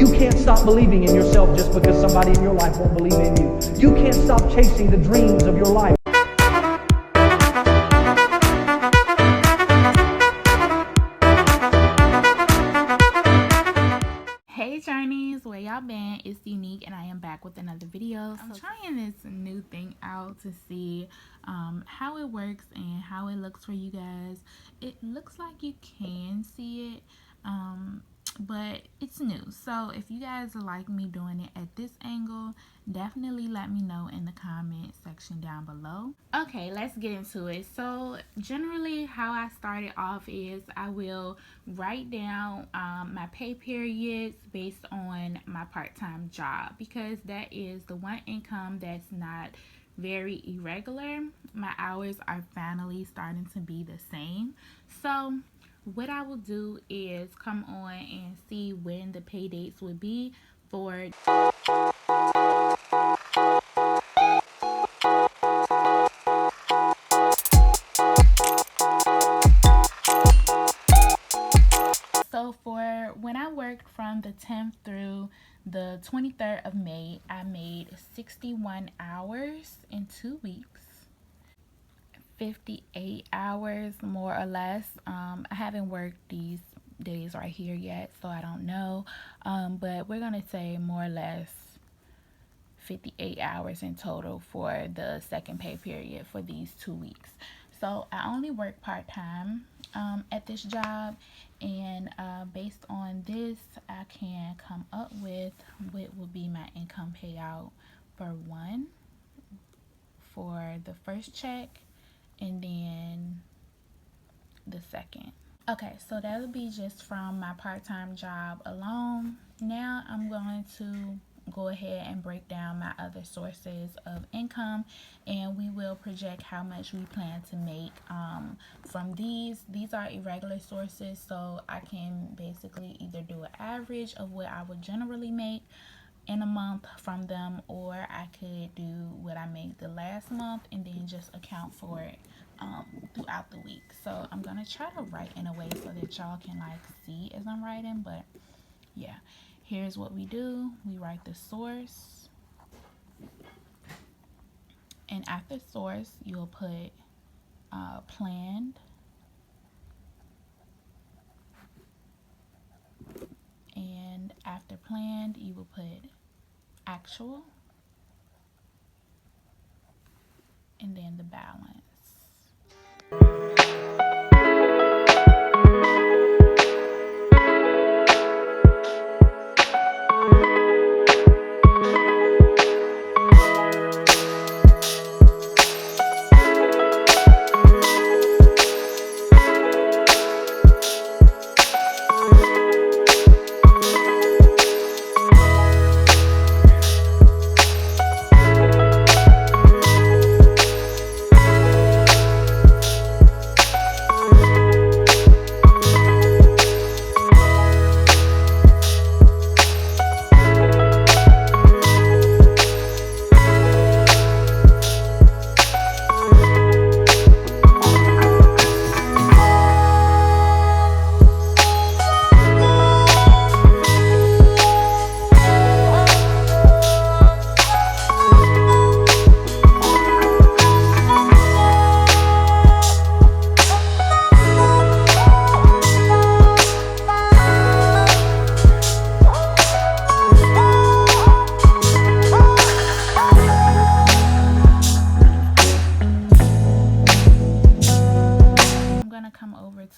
You can't stop believing in yourself just because somebody in your life won't believe in you. You can't stop chasing the dreams of your life. Hey journeys, where y'all been? It's Unique and I am back with another video. I'm trying this new thing out to see how it works and how it looks for you guys. It looks like you can see it, but it's new. So if you guys like me doing it at this angle, definitely let me know in the comment section down below. Okay, let's get into it. So generally how I started off is I will write down my pay periods based on my part-time job, because that is the one income that's not very irregular. My hours are finally starting to be the same. So what I will do is come on and see when the pay dates would be for when I worked from the 10th through the 23rd of May, I made 61 hours in 2 weeks. 58 hours more or less. I haven't worked these days right here yet, so I don't know, but we're gonna say more or less 58 hours in total for the second pay period for these 2 weeks. So I only work part-time at this job, and based on this I can come up with what will be my income payout for the first check and then the second. Okay, so that'll be just from my part-time job alone. Now I'm going to go ahead and break down my other sources of income, and we will project how much we plan to make from these. These are irregular sources, so I can basically either do an average of what I would generally make in a month from them, or I could do what I made the last month and then just account for it throughout the week. So I'm gonna try to write in a way so that y'all can like see as I'm writing, but yeah, here's what we do. We write the source, and after source you'll put planned, and after planned you will put actual, and then the balance.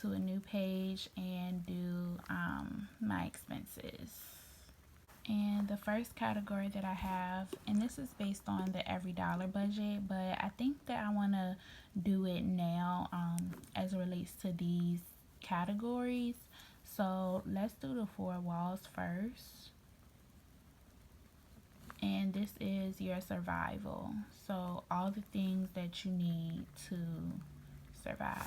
To a new page and do my expenses. And the first category that I have, and this is based on the every dollar budget, but I think that I want to do it now as it relates to these categories. So let's do the 4 walls first, and this is your survival, so all the things that you need to survive.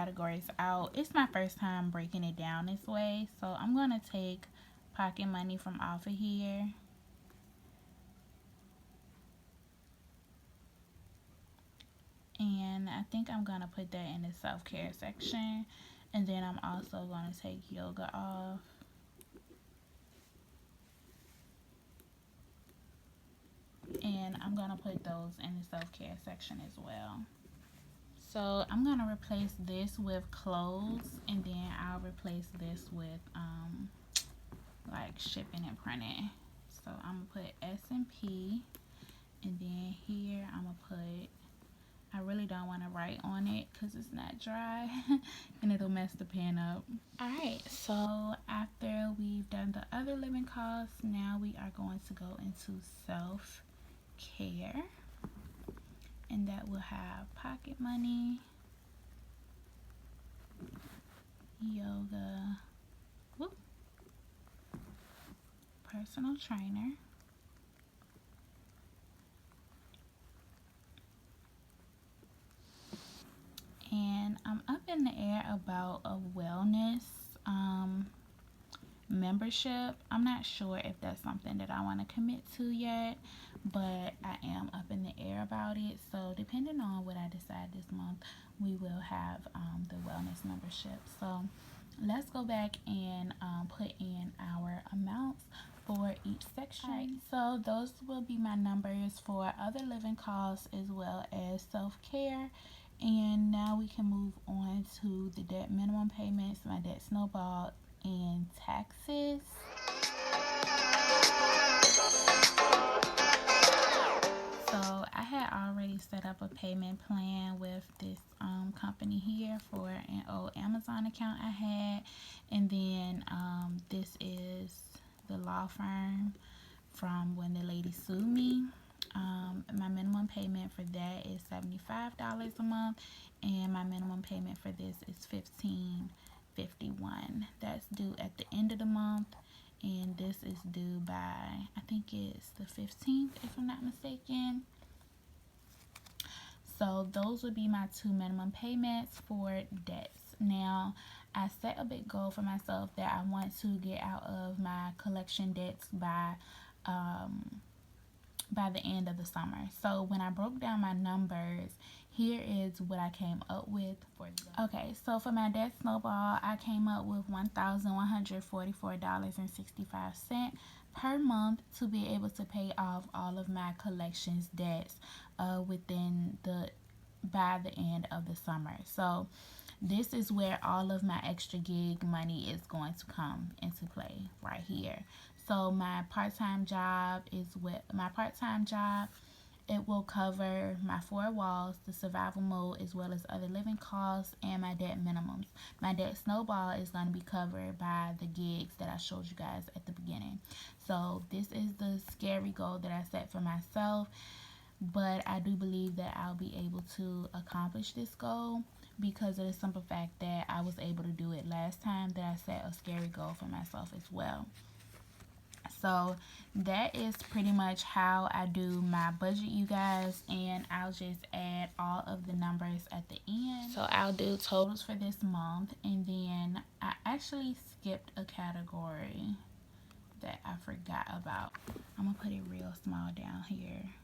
categories out. It's my first time breaking it down this way, so I'm going to take pocket money from off of here. And I think I'm going to put that in the self-care section. And then I'm also going to take yoga off. And I'm going to put those in the self-care section as well. So I'm going to replace this with clothes, and then I'll replace this with like shipping and printing. So I'm going to put S&P, and then here I'm going to put, I really don't want to write on it because it's not dry and it'll mess the pen up. Alright, so after we've done the other living costs, now we are going to go into self-care. And that will have pocket money, yoga, whoop, personal trainer, and I'm up in the air about a wellness membership. I'm not sure if that's something that I want to commit to yet, but I am up in the air about it. So depending on what I decide this month, we will have the wellness membership. So let's go back and put in our amounts for each section. Right, so those will be my numbers for other living costs as well as self-care. And now we can move on to the debt minimum payments, my debt snowball, and taxes. So I had already set up a payment plan with this company here for an old Amazon account I had, and then this is the law firm from when the lady sued me. My minimum payment for that is $75 a month, and my minimum payment for this is $15.51. That's due at the end of the month, and this is due by, I think it's the 15th if I'm not mistaken. So those would be my two minimum payments for debts. Now I set a big goal for myself that I want to get out of my collection debts by the end of the summer. So when I broke down my numbers, here is what I came up with for the okay, so for my debt snowball, I came up with $1,144.65 per month to be able to pay off all of my collections debts by the end of the summer. So this is where all of my extra gig money is going to come into play right here. So my part-time job it will cover my 4 walls, the survival mode, as well as other living costs and my debt minimums. My debt snowball is going to be covered by the gigs that I showed you guys at the beginning. So this is the scary goal that I set for myself, but I do believe that I'll be able to accomplish this goal because of the simple fact that I was able to do it last time that I set a scary goal for myself as well. So that is pretty much how I do my budget, you guys, and I'll just add all of the numbers at the end. So I'll do totals for this month, and then I actually skipped a category that I forgot about. I'm gonna put it real small down here.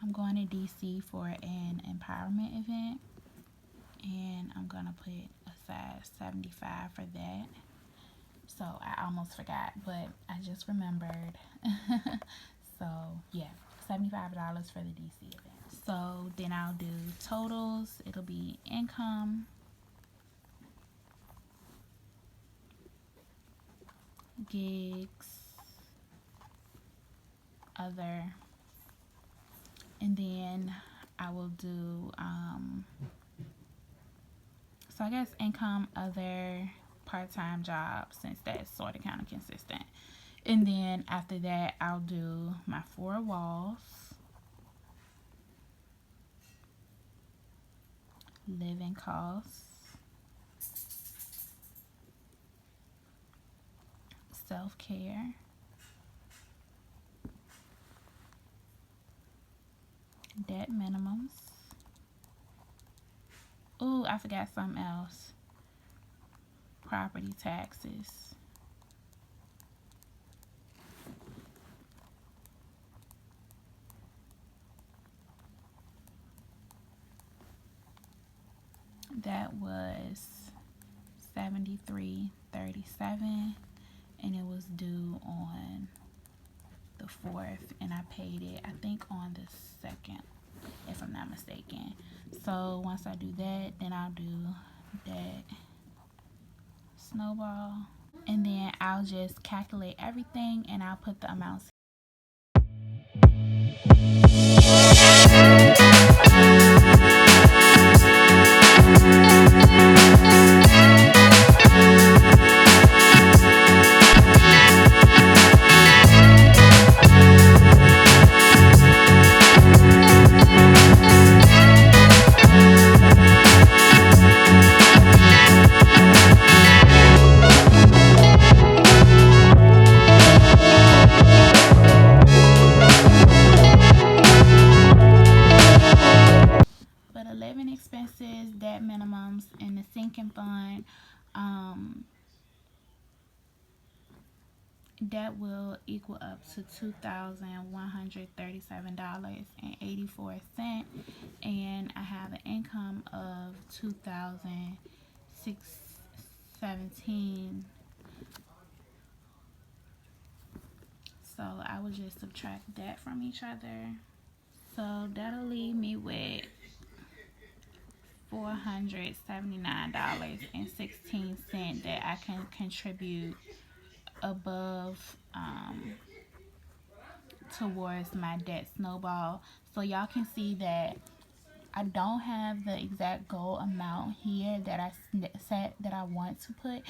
I'm going to DC for an empowerment event, and I'm gonna put a size 75 for that. So I almost forgot, but I just remembered. So yeah, $75 for the DC event. So then I'll do totals. It'll be income, gigs, other, and then I will do so I guess income, other, part-time job, since that's sort of kind of consistent. And then after that, I'll do my 4 walls, living costs, self-care, debt minimums. Oh, Oh, I forgot something else. Property taxes. That was $73.37, and it was due on the 4th, and I paid it, I think, on the 2nd, if I'm not mistaken. So once I do that, then I'll do that snowball, and then I'll just calculate everything and I'll put the amounts. For the living expenses, debt minimums, and the sinking fund, that will equal up to $2,137.84, and I have an income of $2,617. So I will just subtract that from each other. So that'll leave me with $479.16 that I can contribute above towards my debt snowball. So y'all can see that I don't have the exact goal amount here that I set that I want to put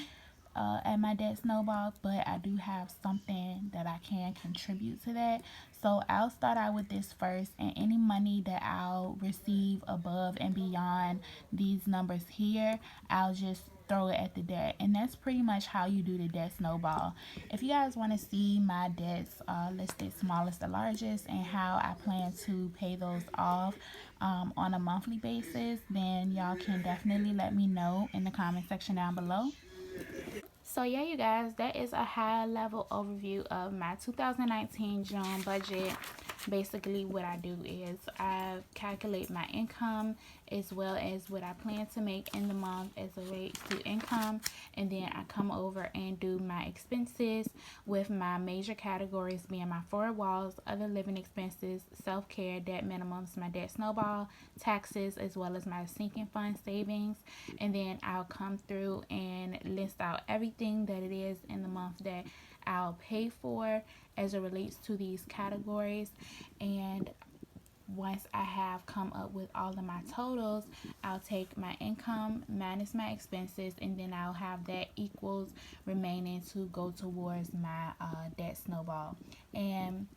at my debt snowball, but I do have something that I can contribute to that. So I'll start out with this first, and any money that I'll receive above and beyond these numbers here, I'll just throw it at the debt. And that's pretty much how you do the debt snowball. If you guys want to see my debts listed smallest to largest and how I plan to pay those off on a monthly basis, then y'all can definitely let me know in the comment section down below. So yeah, you guys, that is a high level overview of my 2019 June budget. Basically what I do is I calculate my income as well as what I plan to make in the month as it relates to income, and then I come over and do my expenses with my major categories being my 4 walls, other living expenses, self-care, debt minimums, my debt snowball, taxes, as well as my sinking fund savings. And then I'll come through and list out everything that it is in the month that I'll pay for as it relates to these categories. And once I have come up with all of my totals, I'll take my income minus my expenses, and then I'll have that equals remaining to go towards my debt snowball. And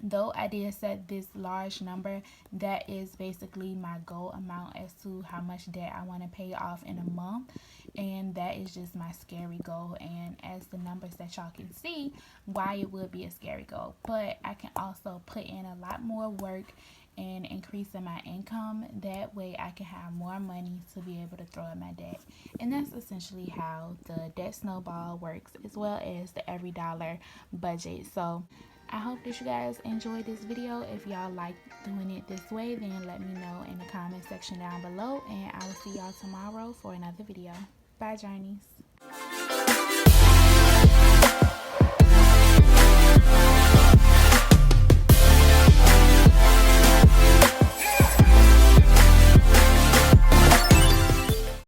though I did set this large number, that is basically my goal amount as to how much debt I want to pay off in a month, and that is just my scary goal. And as the numbers that y'all can see, why it would be a scary goal, but I can also put in a lot more work and increasing my income. That way I can have more money to be able to throw at my debt. And that's essentially how the debt snowball works, as well as the every dollar budget. So I hope that you guys enjoyed this video. If y'all like doing it this way, then let me know in the comment section down below, and I will see y'all tomorrow for another video. Bye, journeys.